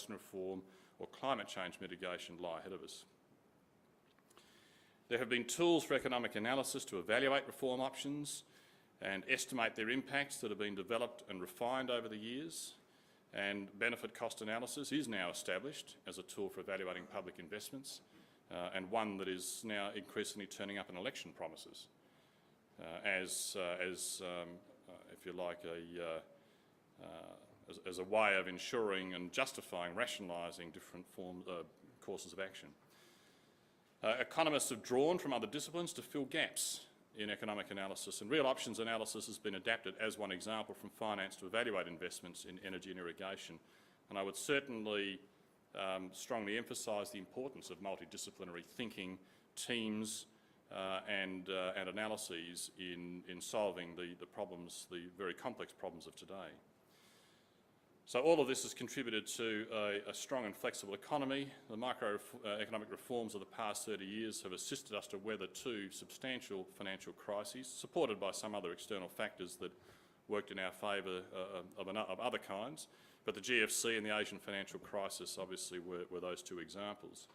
legislation reform or climate change mitigation lie ahead of us. There have been tools for economic analysis to evaluate reform options and estimate their impacts that have been developed and refined over the years, and benefit cost analysis is now established as a tool for evaluating public investments, and one that is now increasingly turning up in election promises as if you like, as a way of ensuring and justifying, rationalising different courses of action. Economists have drawn from other disciplines to fill gaps in economic analysis, and real options analysis has been adapted as one example from finance to evaluate investments in energy and irrigation. And I would certainly strongly emphasise the importance of multidisciplinary thinking, teams and analyses in solving the problems, the very complex problems of today. So all of this has contributed to a strong and flexible economy. The microeconomic reforms of the past 30 years have assisted us to weather two substantial financial crises, supported by some other external factors that worked in our favour of other kinds. But the GFC and the Asian financial crisis obviously were those two examples.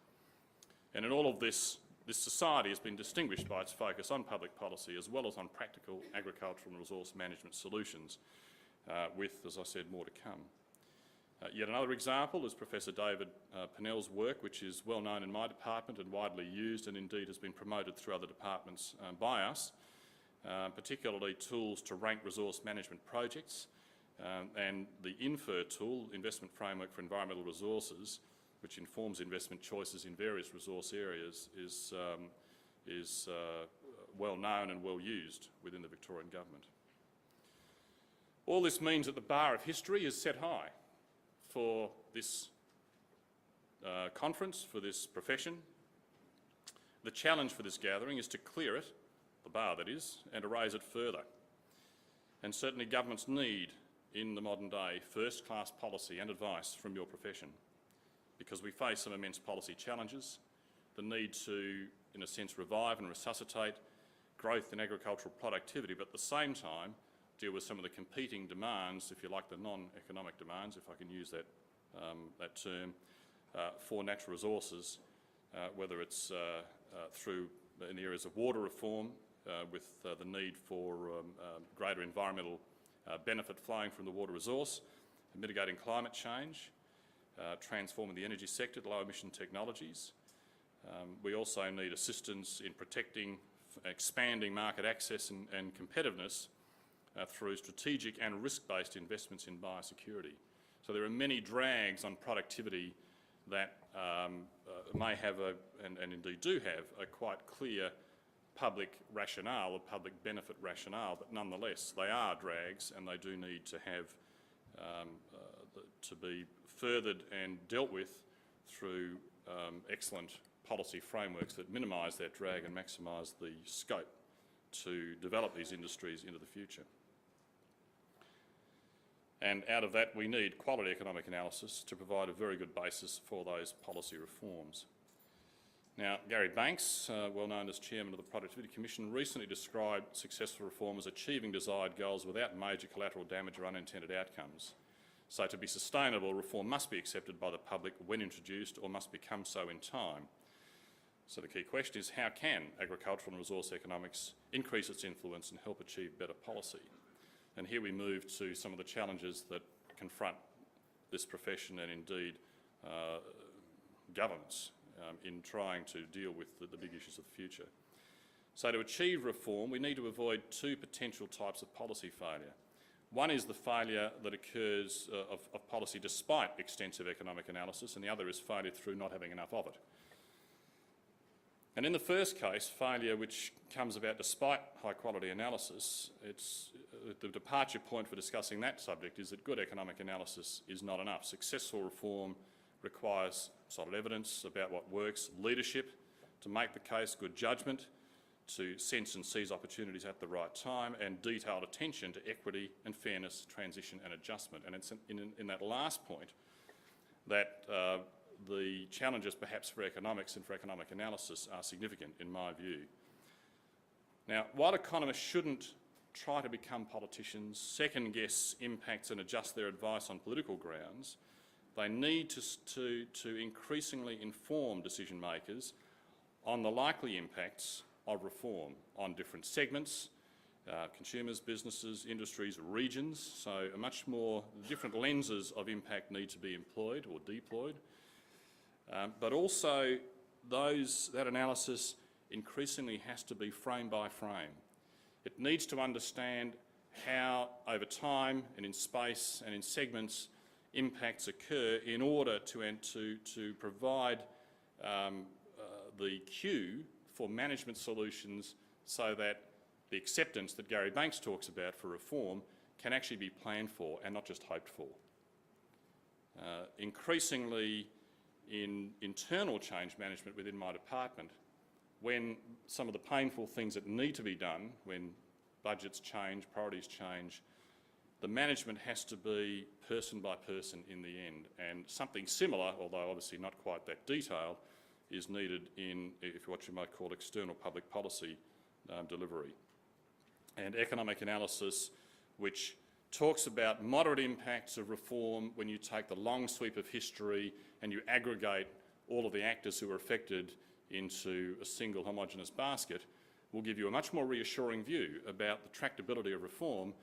And in all of this, this society has been distinguished by its focus on public policy as well as on practical agricultural and resource management solutions, with, as I said, more to come. Yet another example is Professor David Pennell's work, which is well known in my department and widely used, and indeed has been promoted through other departments by us, particularly tools to rank resource management projects, and the INFER tool, Investment Framework for Environmental Resources, which informs investment choices in various resource areas, is well known and well used within the Victorian government. All this means that the bar of history is set high for this conference, for this profession. The challenge for this gathering is to clear it, the bar that is, and to raise it further. And certainly governments need, in the modern day, first-class policy and advice from your profession, because we face some immense policy challenges, the need to, in a sense, revive and resuscitate growth in agricultural productivity, but at the same time deal with some of the competing demands, if you like, the non-economic demands, if I can use that, that term, for natural resources, whether it's through in the areas of water reform, with the need for greater environmental benefit flowing from the water resource, mitigating climate change, transforming the energy sector to low emission technologies. We also need assistance in protecting, expanding market access and competitiveness through strategic and risk-based investments in biosecurity. So there are many drags on productivity that may have and indeed do have a quite clear public rationale, a public benefit rationale, but nonetheless they are drags and they do need to have to be furthered and dealt with through excellent policy frameworks that minimise that drag and maximise the scope to develop these industries into the future. And out of that we need quality economic analysis to provide a very good basis for those policy reforms. Now, Gary Banks, well known as Chairman of the Productivity Commission, recently described successful reform as achieving desired goals without major collateral damage or unintended outcomes. So to be sustainable, reform must be accepted by the public when introduced, or must become so in time. So the key question is, how can agricultural and resource economics increase its influence and help achieve better policy? And here we move to some of the challenges that confront this profession and indeed governments in trying to deal with the big issues of the future. So to achieve reform, we need to avoid two potential types of policy failure. One is the failure that occurs of policy despite extensive economic analysis, and the other is failure through not having enough of it. And in the first case, failure which comes about despite high-quality analysis, the departure point for discussing that subject is that good economic analysis is not enough. Successful reform requires solid evidence about what works, leadership to make the case, good judgment to sense and seize opportunities at the right time, and detailed attention to equity and fairness, transition and adjustment. And it's in that last point that the challenges perhaps for economics and for economic analysis are significant in my view. Now, while economists shouldn't try to become politicians, second-guess impacts and adjust their advice on political grounds, they need to increasingly inform decision makers on the likely impacts of reform on different segments, consumers, businesses, industries, regions. So a much more different lenses of impact need to be employed or deployed. But also that analysis increasingly has to be frame by frame. It needs to understand how over time and in space and in segments impacts occur in order to provide the cue for management solutions so that the acceptance that Gary Banks talks about for reform can actually be planned for and not just hoped for. Increasingly in internal change management within my department, when some of the painful things that need to be done, when budgets change, priorities change, the management has to be person by person in the end. And something similar, although obviously not quite that detailed, is needed in what you might call external public policy delivery. And economic analysis, which talks about moderate impacts of reform when you take the long sweep of history and you aggregate all of the actors who are affected into a single homogenous basket, will give you a much more reassuring view about the tractability of reform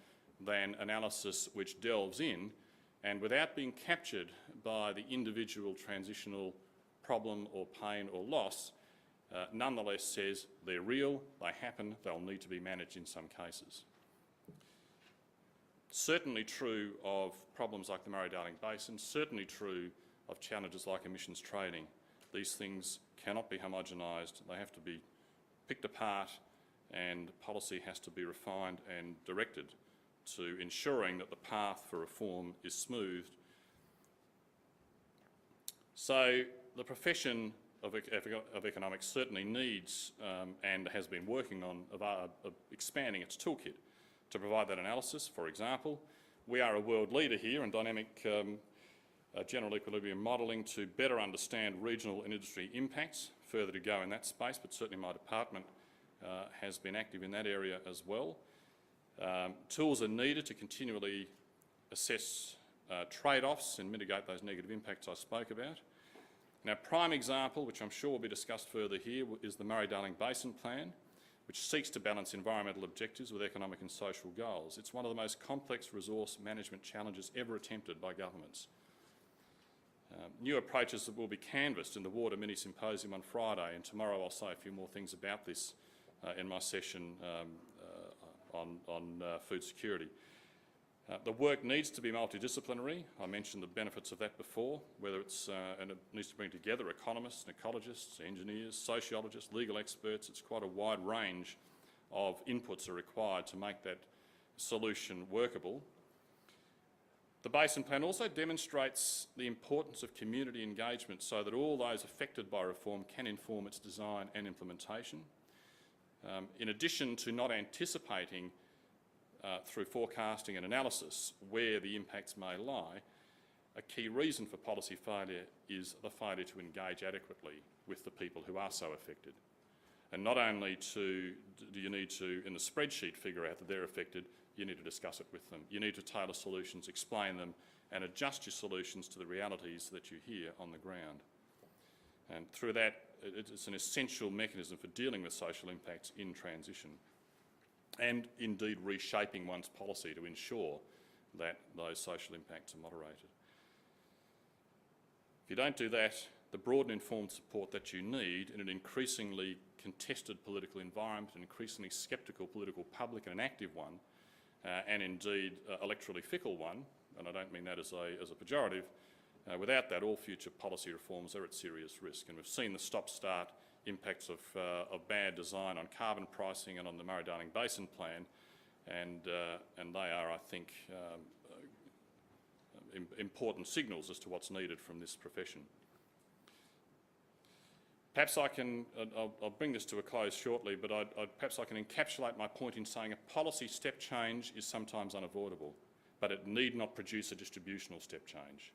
than analysis which delves in and, without being captured by the individual transitional problem or pain or loss, nonetheless says they're real, they happen, they'll need to be managed in some cases. Certainly true of problems like the Murray-Darling Basin, certainly true of challenges like emissions trading. These things cannot be homogenised, they have to be picked apart, and policy has to be refined and directed to ensuring that the path for reform is smoothed. So the profession of economics certainly needs and has been working on expanding its toolkit to provide that analysis. For example, we are a world leader here in dynamic general equilibrium modelling to better understand regional and industry impacts. Further to go in that space, but certainly my department has been active in that area as well. Tools are needed to continually assess trade-offs and mitigate those negative impacts I spoke about. Now, prime example, which I'm sure will be discussed further here, is the Murray-Darling Basin Plan, which seeks to balance environmental objectives with economic and social goals. It's one of the most complex resource management challenges ever attempted by governments. New approaches will be canvassed in the Water Mini-Symposium on Friday, and tomorrow I'll say a few more things about this in my session on food security. The work needs to be multidisciplinary. I mentioned the benefits of that before, whether it's, and it needs to bring together economists and ecologists, engineers, sociologists, legal experts. It's quite a wide range of inputs are required to make that solution workable. The Basin Plan also demonstrates the importance of community engagement so that all those affected by reform can inform its design and implementation. In addition to not anticipating through forecasting and analysis where the impacts may lie, a key reason for policy failure is the failure to engage adequately with the people who are so affected. And not only do you need to, in the spreadsheet, figure out that they're affected, you need to discuss it with them. You need to tailor solutions, explain them, and adjust your solutions to the realities that you hear on the ground. And through that, it's an essential mechanism for dealing with social impacts in transition, and indeed reshaping one's policy to ensure that those social impacts are moderated. If you don't do that, the broad and informed support that you need in an increasingly contested political environment, an increasingly sceptical political public and an active one, and indeed electorally fickle one, and I don't mean that as a pejorative, without that all future policy reforms are at serious risk. And we've seen the stop-start impacts of bad design on carbon pricing and on the Murray-Darling Basin Plan, and they are, I think, important signals as to what's needed from this profession. Perhaps I can, I'll bring this to a close shortly, but perhaps I can encapsulate my point in saying a policy step change is sometimes unavoidable, but it need not produce a distributional step change.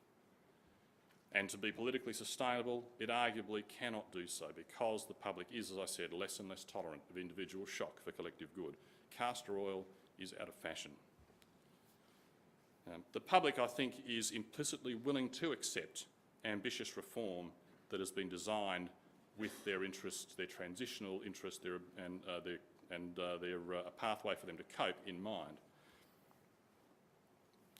And to be politically sustainable, it arguably cannot do so because the public is, as I said, less and less tolerant of individual shock for collective good. Castor oil is out of fashion. The public, I think, is implicitly willing to accept ambitious reform that has been designed with their interests, their transitional interests, a pathway for them to cope in mind.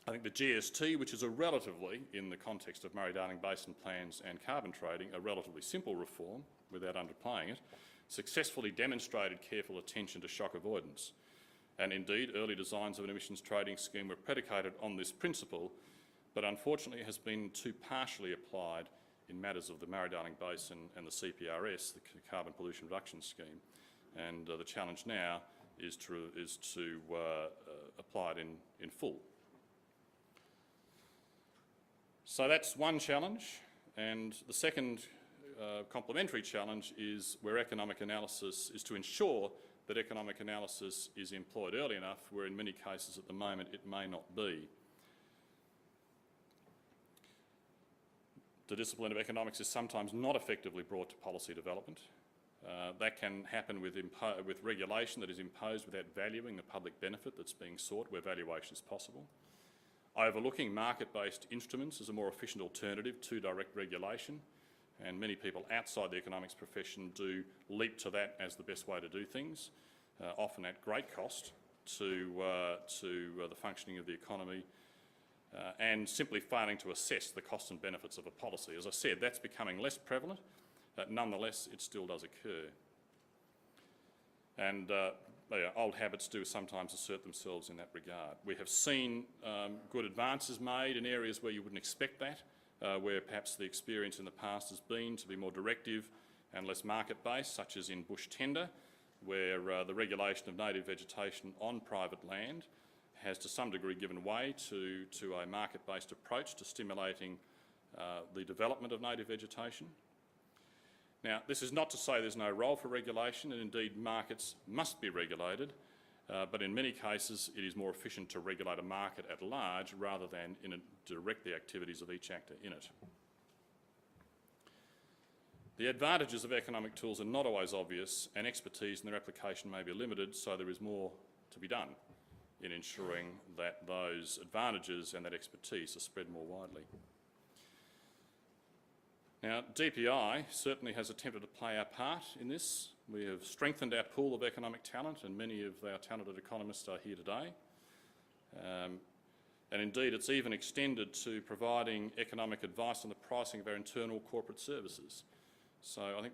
I think the GST, which is a relatively, in the context of Murray-Darling Basin plans and carbon trading, a relatively simple reform, without underplaying it, successfully demonstrated careful attention to shock avoidance. And indeed, early designs of an emissions trading scheme were predicated on this principle, but unfortunately has been too partially applied in matters of the Murray-Darling Basin and the CPRS, the Carbon Pollution Reduction Scheme. And the challenge now is to apply it in full. So that's one challenge, and the second complementary challenge is where economic analysis is to ensure that economic analysis is employed early enough, where in many cases at the moment it may not be. The discipline of economics is sometimes not effectively brought to policy development. That can happen with regulation that is imposed without valuing the public benefit that's being sought where valuation is possible. Overlooking market-based instruments as a more efficient alternative to direct regulation, and many people outside the economics profession do leap to that as the best way to do things, often at great cost to the functioning of the economy, and simply failing to assess the costs and benefits of a policy. As I said, that's becoming less prevalent, but nonetheless it still does occur. And old habits do sometimes assert themselves in that regard. We have seen good advances made in areas where you wouldn't expect that, where perhaps the experience in the past has been to be more directive and less market-based, such as in bush tender, where the regulation of native vegetation on private land has to some degree given way to a market-based approach to stimulating the development of native vegetation. Now, this is not to say there's no role for regulation, and indeed markets must be regulated, but in many cases it is more efficient to regulate a market at large rather than direct the activities of each actor in it. The advantages of economic tools are not always obvious, and expertise in their application may be limited, so there is more to be done in ensuring that those advantages and that expertise are spread more widely. Now, DPI certainly has attempted to play our part in this. We have strengthened our pool of economic talent, and many of our talented economists are here today. And indeed, it's even extended to providing economic advice on the pricing of our internal corporate services. So I think